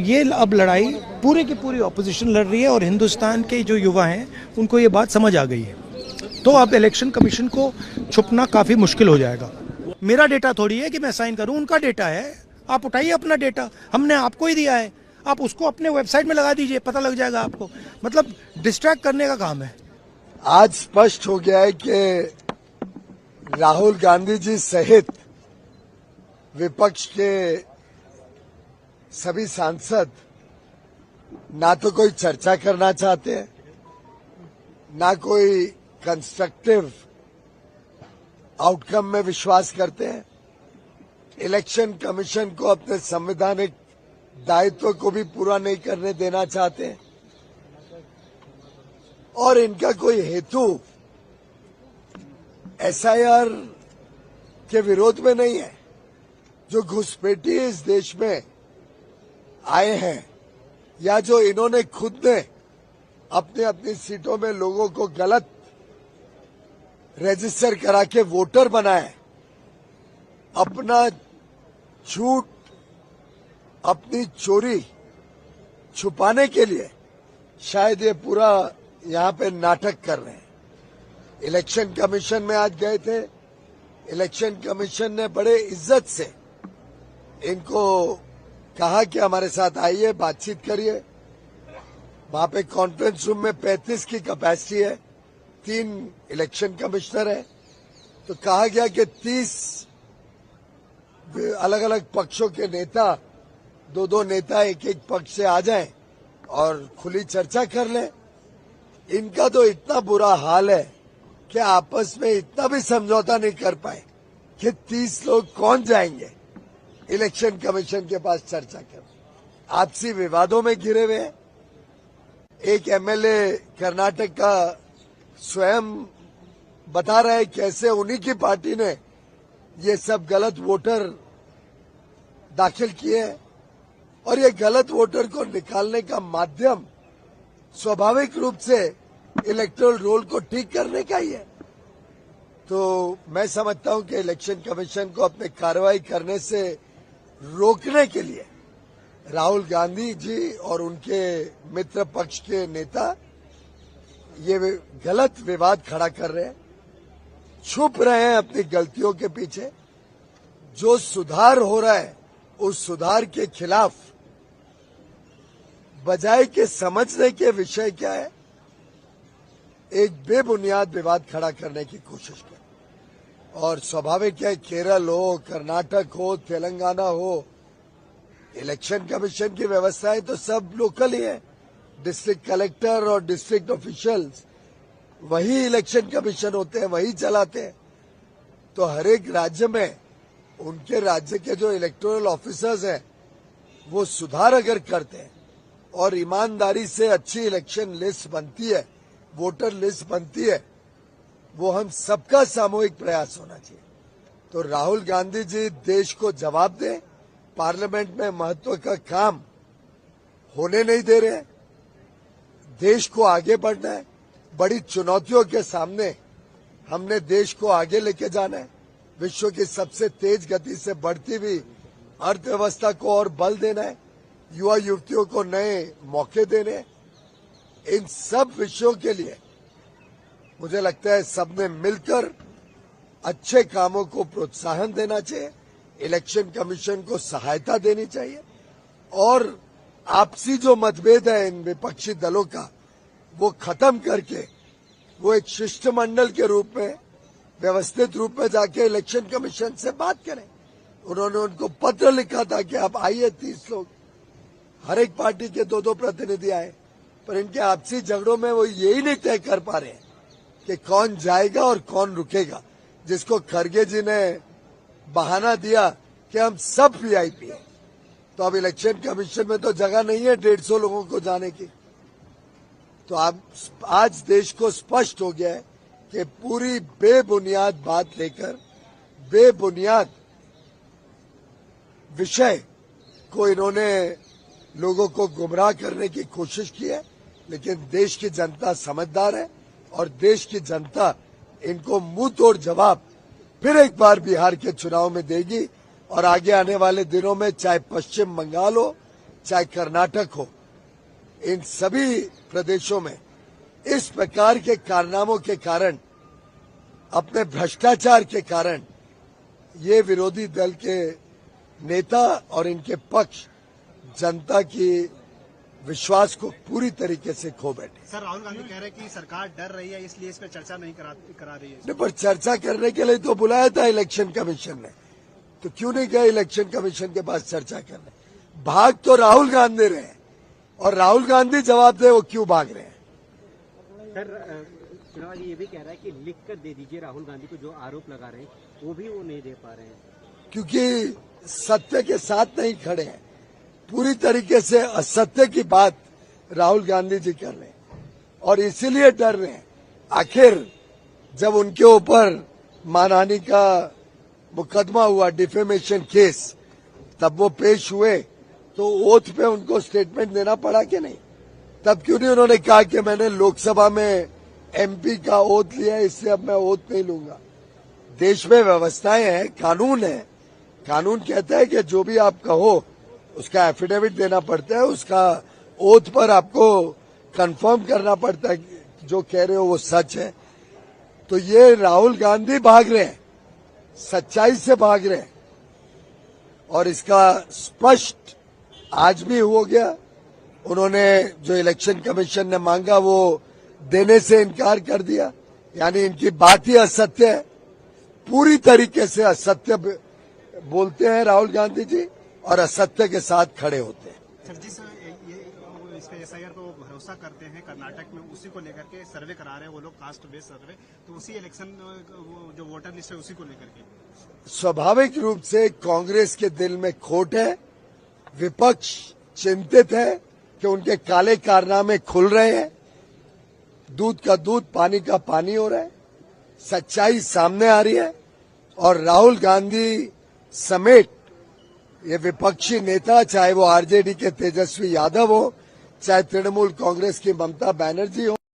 ये अब लड़ाई पूरी की पूरी ऑपोजिशन लड़ रही है और हिंदुस्तान के जो युवा हैं उनको ये बात समझ आ गई है। तो अब इलेक्शन कमीशन को छुपना काफ़ी मुश्किल हो जाएगा। मेरा डेटा थोड़ी है कि मैं साइन करूं, उनका डेटा है। आप उठाइए अपना डेटा, हमने आपको ही दिया है, आप उसको अपने वेबसाइट में लगा दीजिए, पता लग जाएगा आपको। मतलब डिस्ट्रैक्ट करने का काम है। आज स्पष्ट हो गया है कि राहुल गांधी जी सहित विपक्ष के सभी सांसद ना तो कोई चर्चा करना चाहते हैं, ना कोई कंस्ट्रक्टिव आउटकम में विश्वास करते हैं। इलेक्शन कमीशन को अपने संवैधानिक दायित्व को भी पूरा नहीं करने देना चाहते हैं और इनका कोई हेतु एसआईआर के विरोध में नहीं है। जो घुसपैठी इस देश में आए हैं या जो इन्होंने खुद ने अपनी अपनी सीटों में लोगों को गलत रजिस्टर करा के वोटर बनाए, अपना झूठ, अपनी चोरी छुपाने के लिए शायद ये पूरा यहाँ पे नाटक कर रहे हैं। इलेक्शन कमीशन में आज गए थे, इलेक्शन कमीशन ने बड़े इज्जत से इनको कहा कि हमारे साथ आइए, बातचीत करिए। वहां पे कॉन्फ्रेंस रूम में 35 की कैपेसिटी है, 3 इलेक्शन कमिश्नर है। तो कहा गया कि 30 अलग अलग पक्षों के नेता, 2-2 नेता एक एक पक्ष से आ जाएं और खुली चर्चा कर लें। इनका तो इतना बुरा हाल है कि आपस में इतना भी समझौता नहीं कर पाए कि 30 लोग कौन जाएंगे इलेक्शन कमीशन के पास चर्चा कर। आपसी विवादों में घिरे हुए हैं। एक एमएलए कर्नाटक का स्वयं बता रहा है कैसे उन्हीं की पार्टी ने ये सब गलत वोटर दाखिल किए हैं और ये गलत वोटर को निकालने का माध्यम स्वाभाविक रूप से इलेक्टोरल रोल को ठीक करने का ही है। तो मैं समझता हूं कि इलेक्शन कमीशन को अपने कार्रवाई करने से रोकने के लिए राहुल गांधी जी और उनके मित्र पक्ष के नेता ये गलत विवाद खड़ा कर रहे हैं, छुप रहे हैं अपनी गलतियों के पीछे। जो सुधार हो रहा है उस सुधार के खिलाफ बजाय के समझने के विषय क्या है, एक बेबुनियाद विवाद खड़ा करने की कोशिश कर। और स्वाभाविक है, केरल हो, कर्नाटक हो, तेलंगाना हो, इलेक्शन कमीशन की व्यवस्थाएं तो सब लोकल ही है। डिस्ट्रिक्ट कलेक्टर और डिस्ट्रिक्ट ऑफिशियल्स वही इलेक्शन कमीशन होते हैं, वही चलाते हैं। तो हर एक राज्य में उनके राज्य के जो इलेक्टोरल ऑफिसर्स हैं वो सुधार अगर करते हैं और ईमानदारी से अच्छी इलेक्शन लिस्ट बनती है, वोटर लिस्ट बनती है, वो हम सबका सामूहिक प्रयास होना चाहिए। तो राहुल गांधी जी देश को जवाब दें, पार्लियामेंट में महत्व का काम होने नहीं दे रहे। देश को आगे बढ़ना है, बड़ी चुनौतियों के सामने हमने देश को आगे लेके जाना है। विश्व की सबसे तेज गति से बढ़ती हुई अर्थव्यवस्था को और बल देना है, युवा युवतियों को नए मौके देने। इन सब विषयों के लिए मुझे लगता है सबने मिलकर अच्छे कामों को प्रोत्साहन देना चाहिए, इलेक्शन कमीशन को सहायता देनी चाहिए और आपसी जो मतभेद है इन विपक्षी दलों का वो खत्म करके वो एक शिष्टमंडल के रूप में व्यवस्थित रूप में जाके इलेक्शन कमीशन से बात करें। उन्होंने उनको पत्र लिखा था कि आप आइए, 30 लोग, हर एक पार्टी के 2-2 प्रतिनिधि आए, पर इनके आपसी झगड़ों में वो यही नहीं तय कर पा रहे हैं कि कौन जाएगा और कौन रुकेगा। जिसको खरगे जी ने बहाना दिया कि हम सब वीआईपी हैं, तो अब इलेक्शन कमीशन में तो जगह नहीं है 150 लोगों को जाने की। तो अब आज देश को स्पष्ट हो गया है कि पूरी बेबुनियाद बात लेकर बेबुनियाद विषय को इन्होंने लोगों को गुमराह करने की कोशिश की है। लेकिन देश की जनता समझदार है और देश की जनता इनको मुंह तोड़ जवाब फिर एक बार बिहार के चुनाव में देगी और आगे आने वाले दिनों में चाहे पश्चिम बंगाल हो, चाहे कर्नाटक हो, इन सभी प्रदेशों में इस प्रकार के कारनामों के कारण, अपने भ्रष्टाचार के कारण ये विरोधी दल के नेता और इनके पक्ष जनता की विश्वास को पूरी तरीके से खो बैठे। सर, राहुल गांधी कह रहे हैं कि सरकार डर रही है, इसलिए इस पर चर्चा नहीं करा रही है। नहीं, पर चर्चा करने के लिए तो बुलाया था इलेक्शन कमीशन ने, तो क्यों नहीं गए इलेक्शन कमीशन के पास चर्चा करने? भाग तो राहुल गांधी रहे हैं, और राहुल गांधी जवाब दे वो क्यों भाग रहे हैं। सर, चुनाव ये भी कह रहा है कि लिख कर दे दीजिए राहुल गांधी को, जो आरोप लगा रहे हैं वो भी वो नहीं दे पा रहे हैं, क्योंकि सत्य के साथ नहीं खड़े हैं। पूरी तरीके से असत्य की बात राहुल गांधी जी कर रहे हैं और इसीलिए डर रहे हैं। आखिर जब उनके ऊपर मानहानि का मुकदमा हुआ, डिफेमेशन केस, तब वो पेश हुए तो ओथ पे उनको स्टेटमेंट देना पड़ा कि नहीं? तब क्यों नहीं उन्होंने कहा कि मैंने लोकसभा में एमपी का ओथ लिया, इससे अब मैं ओथ नहीं लूंगा। देश में व्यवस्थाएं हैं, कानून है। कानून कहता है कि जो भी आप कहो उसका एफिडेविट देना पड़ता है, उसका ओथ पर आपको कंफर्म करना पड़ता है कि जो कह रहे हो वो सच है। तो ये राहुल गांधी भाग रहे हैं, सच्चाई से भाग रहे हैं, और इसका स्पष्ट आज भी हो गया। उन्होंने जो इलेक्शन कमीशन ने मांगा वो देने से इनकार कर दिया, यानी इनकी बात ही असत्य है। पूरी तरीके से असत्य बोलते हैं राहुल गांधी जी और असत्य के साथ खड़े होते हैं। सर, जिस इस पे एसआईआर को भरोसा करते हैं कर्नाटक में, उसी को लेकर के सर्वे करा रहे हैं वो लोग, कास्ट बेस्ड सर्वे, तो उसी इलेक्शन जो वोटर लिस्ट है उसी को लेकर के स्वाभाविक रूप से कांग्रेस के दिल में खोट है। विपक्ष चिंतित है कि उनके काले कारनामे खुल रहे हैं, दूध का दूध पानी का पानी हो रहा है, सच्चाई सामने आ रही है, और राहुल गांधी समेत ये विपक्षी नेता, चाहे वो आरजेडी के तेजस्वी यादव हो, चाहे तृणमूल कांग्रेस की ममता बनर्जी हो,